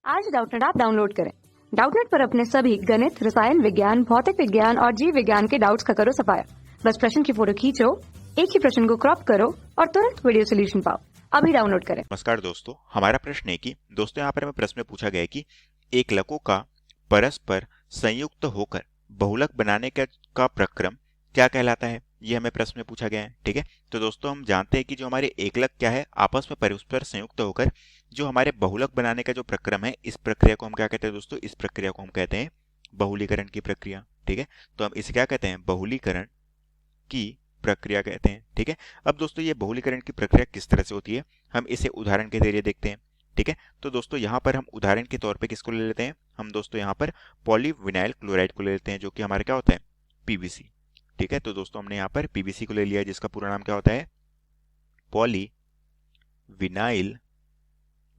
आज Doubtnut app download करें। Doubtnut पर अपने सभी गणित, रसायन विज्ञान, भौतिक विज्ञान और जीव विज्ञान के डाउट्स का करो सफाया। बस प्रश्न की फोटो खींचो, एक ही प्रश्न को क्रॉप करो और तुरंत वीडियो सोल्यूशन पाओ। अभी डाउनलोड करें। नमस्कार दोस्तों, हमारा प्रश्न है कि दोस्तों यहाँ पर हमें प्रश्न में पूछा गया है कि एकलकों का परस्पर संयुक्त होकर बहुलक बनाने का प्रक्रम क्या कहलाता है। ये हमें प्रश्न में पूछा गया है। ठीक है, तो दोस्तों हम जानते हैं कि जो हमारे एकलक क्या है, आपस में परस्पर संयुक्त होकर जो हमारे बहुलक बनाने का जो प्रक्रम है, इस प्रक्रिया को हम क्या कहते हैं दोस्तों, इस प्रक्रिया को हम कहते हैं बहुलीकरण की प्रक्रिया। ठीक है, तो हम इसे क्या कहते हैं, बहुलीकरण की प्रक्रिया कहते हैं। ठीक है, अब दोस्तों ये बहुलीकरण की प्रक्रिया किस तरह से होती है, हम इसे उदाहरण के जरिए देखते हैं। ठीक है, तो दोस्तों यहाँ पर हम उदाहरण के तौर पे किसको ले लेते हैं, हम दोस्तों यहाँ पर पॉलीविनाइल क्लोराइड को ले लेते हैं, जो कि हमारा क्या होता है, पीवीसी। ठीक है, तो दोस्तों हमने यहाँ पर पीवीसी को ले लिया, जिसका पूरा नाम क्या होता है, पॉलीविनाइल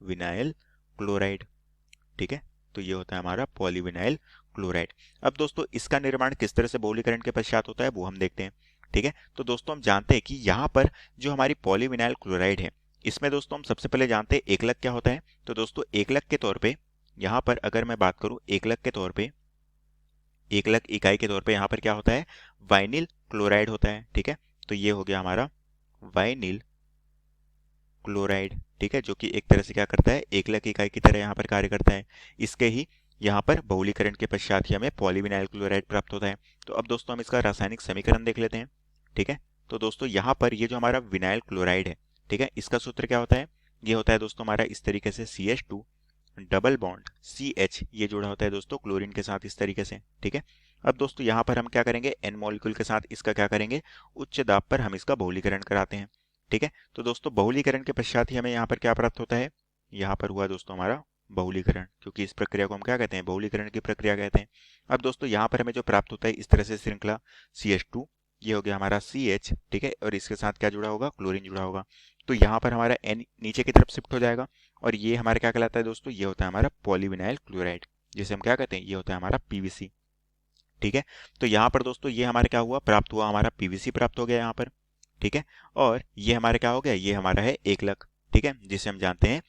विनाइल क्लोराइड। ठीक है, तो ये होता है हमारा पॉलीविनाइल क्लोराइड। अब दोस्तों इसका निर्माण किस तरह से बहुलीकरण के पश्चात होता है, वो हम देखते हैं। ठीक है, तो दोस्तों हम जानते हैं कि यहाँ पर जो हमारी पॉलीविनाइल क्लोराइड है, इसमें दोस्तों हम सबसे पहले जानते हैं एकलक क्या होता है। तो दोस्तों एकलक के तौर पे यहाँ पर अगर मैं बात करूं, एकलक के तौर पे, एकलक इकाई के तौर पे यहाँ पर क्या होता है, वाइनिल क्लोराइड होता है। ठीक है, तो ये हो गया हमारा वाइनिल क्लोराइड। ठीक है, जो कि एक तरह से क्या करता है, एकलक इकाई की तरह यहाँ पर कार्य करता है। इसके ही यहाँ पर बहुलीकरण के पश्चात ही हमें पॉलीविनाइल क्लोराइड प्राप्त होता है। तो अब दोस्तों हम इसका रासायनिक समीकरण देख लेते हैं। ठीक है, तो दोस्तों यहाँ पर ये जो हमारा विनाइल क्लोराइड है, ठीक है, इसका सूत्र क्या होता है, ये होता है दोस्तों हमारा इस तरीके से CH2 डबल बॉन्ड CH, ये जुड़ा होता है दोस्तों क्लोरीन के साथ इस तरीके से। ठीक है, अब दोस्तों यहाँ पर हम क्या करेंगे, N मॉलिक्यूल के साथ इसका क्या करेंगे, उच्च दाब पर हम इसका बहुलीकरण कराते हैं। ठीक है, तो दोस्तों बहुलीकरण के पश्चात ही हमें यहाँ पर क्या प्राप्त होता है, यहाँ पर हुआ दोस्तों हमारा बहुलीकरण, क्योंकि इस प्रक्रिया को हम क्या कहते हैं, बहुलीकरण की प्रक्रिया कहते हैं। अब दोस्तों यहाँ पर हमें जो प्राप्त होता है इस तरह से श्रृंखला CH2, ये हो गया हमारा CH। ठीक है, और इसके साथ क्या जुड़ा होगा, क्लोरीन जुड़ा होगा। तो यहाँ पर हमारा N नीचे की तरफ शिफ्ट हो जाएगा और ये हमारा क्या कहलाता है दोस्तों, ये होता है हमारा पॉलीविनाइल क्लोराइड, जिसे हम क्या कहते हैं, ये होता है हमारा PVC। ठीक है, तो यहाँ पर दोस्तों ये हमारा क्या हुआ, प्राप्त हुआ, हमारा PVC प्राप्त हो गया यहाँ पर। ठीक है, और ये हमारा क्या हो गया, ये हमारा है एकलक। ठीक है, जिसे हम जानते हैं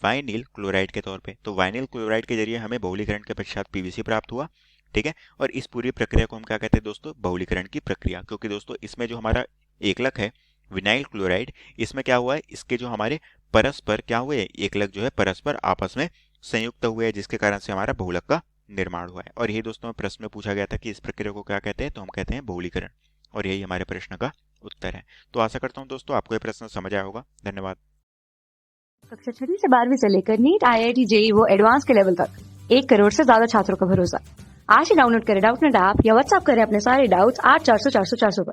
वाइनिल क्लोराइड के तौर पे। तो वाइनिल क्लोराइड के जरिए हमें बहुलीकरण के पश्चात PVC प्राप्त हुआ। ठीक है, और इस पूरी प्रक्रिया को हम क्या कहते हैं दोस्तों, बहुलीकरण की प्रक्रिया, क्योंकि दोस्तों इसमें जो हमारा एकलक है विनाइल क्लोराइड, इसमें क्या हुआ है, इसके जो हमारे परस्पर क्या हुए, एकलक जो है परस्पर आपस में संयुक्त हुए हैं, जिसके कारण से हमारा बहुलक का निर्माण हुआ है। और यही दोस्तों प्रश्न में पूछा गया था कि इस प्रक्रिया को क्या कहते हैं, तो हम कहते हैं बहुलीकरण, और यही हमारे प्रश्न का उत्तर है। तो आशा करता हूं दोस्तों आपको ये प्रश्न समझ आया होगा। धन्यवाद। कक्षा 6 से 12वीं से लेकर नीट, IIT, JEE वो एडवांस के लेवल तक 1 करोड़ से ज्यादा छात्रों का भरोसा। आज ही डाउनलोड करें डाउटनेट ऐप या व्हाट्सएप करें अपने सारे डाउट्स 8400 400 400 पर।